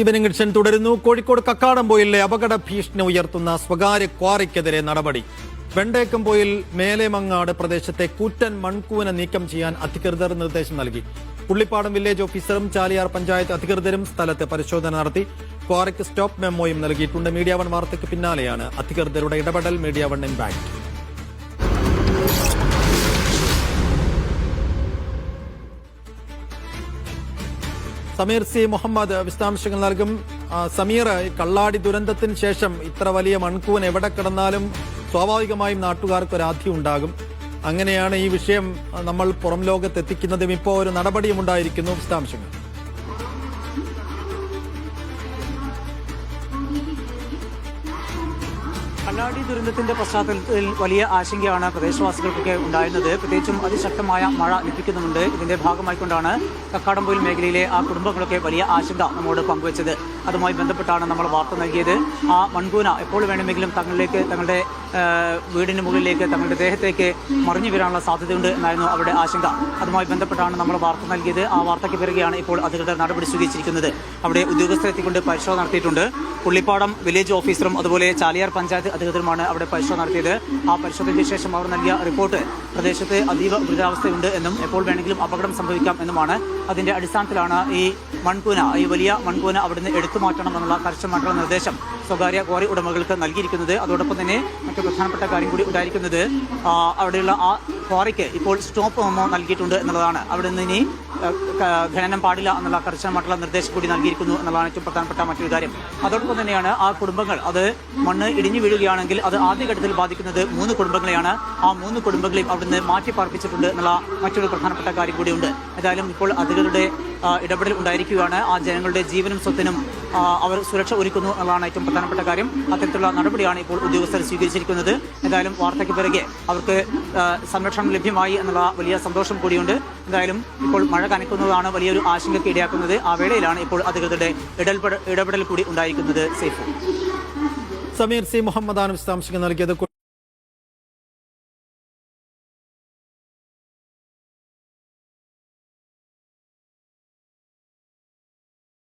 Evening edition തുടരുന്നു. കോഴിക്കോട് കക്കാടംപൊയിലിലെ അപകട ഭീഷണി ഉയർത്തുന്ന സ്വകാര്യ ക്വാറിക്കെതിരെ നടപടി. വെണ്ടേക്കംപൊയിൽ മേലേമങ്ങാട് പ്രദേശത്തെ കൂറ്റൻ മൺകൂന നീക്കം ചെയ്യാൻ അധികൃതർ നിർദ്ദേശം നൽകി. പുള്ളിപ്പാടം വില്ലേജ് ഓഫീസറും ചാലിയാർ പഞ്ചായത്ത് അധികൃതരും സ്ഥലത്ത് പരിശോധന നടത്തി. ക്വാറിക്ക് സ്റ്റോപ്പ് മെമ്മോയും നൽകിയിട്ടുണ്ട്. മീഡിയ വൺ വാർത്തയ്ക്ക് പിന്നാലെയാണ് അധികൃതരുടെ ഇടപെടൽ. Media one impact. Sameer C Muhammad വിശദാംശങ്ങൾ നൽകും. സമീർ, കള്ളാടി ദുരന്തത്തിന് ശേഷം ഇത്ര വലിയ മൺകൂൻ എവിടെ കിടന്നാലും സ്വാഭാവികമായും നാട്ടുകാർക്ക് ഒരു ആധി ഉണ്ടാകും. അങ്ങനെയാണ് ഈ വിഷയം നമ്മൾ പുറം ലോകത്ത് എത്തിക്കുന്നതും ഇപ്പോൾ ഒരു നടപടിയും ഉണ്ടായിരിക്കുന്നു. വിശദാംശങ്ങൾ. കള്ളാടി ദുരന്തത്തിന്റെ പശ്ചാത്തലത്തിൽ വലിയ ആശങ്കയാണ് പ്രദേശവാസികൾക്കൊക്കെ ഉണ്ടായിരുന്നത്. പ്രത്യേകിച്ചും അതിശക്തമായ മഴ ലഭിക്കുന്നുമുണ്ട്. ഇതിന്റെ ഭാഗമായിക്കൊണ്ടാണ് കക്കാടംപൊയിൽ മേഖലയിലെ ആ കുടുംബങ്ങളൊക്കെ വലിയ ആശങ്ക നമ്മോട് പങ്കുവച്ചത്. അതുമായി ബന്ധപ്പെട്ടാണ് നമ്മൾ വാർത്ത നൽകിയത്. ആ മൺകൂന എപ്പോൾ വേണമെങ്കിലും തങ്ങളുടെ വീടിന് മുകളിലേക്ക്, തങ്ങളുടെ ദേഹത്തേക്ക് മറിഞ്ഞു വീഴാനുള്ള സാധ്യതയുണ്ട് എന്നായിരുന്നു അവരുടെ ആശങ്ക. അതുമായി ബന്ധപ്പെട്ടാണ് നമ്മൾ വാർത്ത നൽകിയത്. ആ വാർത്തയ്ക്ക് പിറകെയാണ് ഇപ്പോൾ അധികൃതർ നടപടി സ്വീകരിച്ചിരിക്കുന്നത്. അവിടെ ഉദ്യോഗസ്ഥരെത്തിക്കൊണ്ട് പരിശോധന നടത്തിയിട്ടുണ്ട്. പുള്ളിപ്പാടം വില്ലേജ് ഓഫീസറും അതുപോലെ ചാലിയാർ പഞ്ചായത്ത് അധികൃതരുമാണ് അവിടെ പരിശോധന നടത്തിയത്. ആ പരിശോധനയ്ക്ക് ശേഷം അവർ നൽകിയ റിപ്പോർട്ട് പ്രദേശത്ത് അതീവ ഗുരുതരാവസ്ഥയുണ്ട് എന്നും എപ്പോൾ വേണമെങ്കിലും അപകടം സംഭവിക്കാം എന്നുമാണ്. അതിന്റെ അടിസ്ഥാനത്തിലാണ് ഈ മൺകൂന, ഈ വലിയ മൺകൂന അവിടുന്ന് എടുത്തു മാറ്റണം എന്നുള്ള കർശനമായിട്ടുള്ള നിർദ്ദേശം സ്വകാര്യ ക്വാറി ഉടമകൾക്ക് നൽകിയിരിക്കുന്നത്. അതോടൊപ്പം തന്നെ മറ്റു പ്രധാനപ്പെട്ട കാര്യം കൂടി ഉണ്ടായിരിക്കുന്നത്, അവിടെയുള്ള ആ ക്വാറിക്ക് ഇപ്പോൾ സ്റ്റോപ്പ് മെമ്മോ നൽകിയിട്ടുണ്ട് എന്നുള്ളതാണ്. അവിടെ നിന്ന് ഇനി ഖനനം പാടില്ല എന്നുള്ള കർശനമായിട്ടുള്ള നിർദ്ദേശം കൂടി നൽകിയിരിക്കുന്നു എന്നുള്ളതാണ് ഏറ്റവും പ്രധാനപ്പെട്ട മറ്റൊരു കാര്യം. അതോടൊപ്പം തന്നെയാണ് ആ കുടുംബങ്ങൾ, അത് മണ്ണ് ഇടിഞ്ഞു വീഴുകയാണെങ്കിൽ അത് ആദ്യഘട്ടത്തിൽ ബാധിക്കുന്നത് 3 കുടുംബങ്ങളെയാണ്. ആ 3 കുടുംബങ്ങളെയും അവിടുന്ന് മാറ്റി പാർപ്പിച്ചിട്ടുണ്ട് എന്നുള്ള മറ്റൊരു പ്രധാനപ്പെട്ട കാര്യം കൂടിയുണ്ട്. ഏതായാലും ഇപ്പോൾ അധികൃതരുടെ ഇടപെടൽ ഉണ്ടായിരിക്കുകയാണ്. ആ ജനങ്ങളുടെ ജീവനും സ്വത്തിനും അവർ സുരക്ഷ ഒരുക്കുന്നു എന്നുള്ളതാണ് ഏറ്റവും പ്രധാനപ്പെട്ട കാര്യം. അത്തരത്തിലുള്ള നടപടിയാണ് ഇപ്പോൾ ഉദ്യോഗസ്ഥർ സ്വീകരിച്ചിരിക്കുന്നത്. ഏതായാലും വാർത്തയ്ക്ക് പിറകെ അവർക്ക് സംരക്ഷണം ലഭ്യമായി എന്നുള്ള വലിയ സന്തോഷം കൂടിയുണ്ട്. എന്തായാലും ഇപ്പോൾ മഴ കനക്കുന്നതാണ് വലിയൊരു ആശങ്കയ്ക്ക് ഇടയാക്കുന്നത്. ആ വേളയിലാണ് ഇപ്പോൾ അധികൃതരുടെ ഇടപെടൽ കൂടി ഉണ്ടായിരിക്കുന്നത്. സേഫ്. സമീർ സി മുഹമ്മദാണ് വിശദാംശങ്ങൾ നൽകിയത്.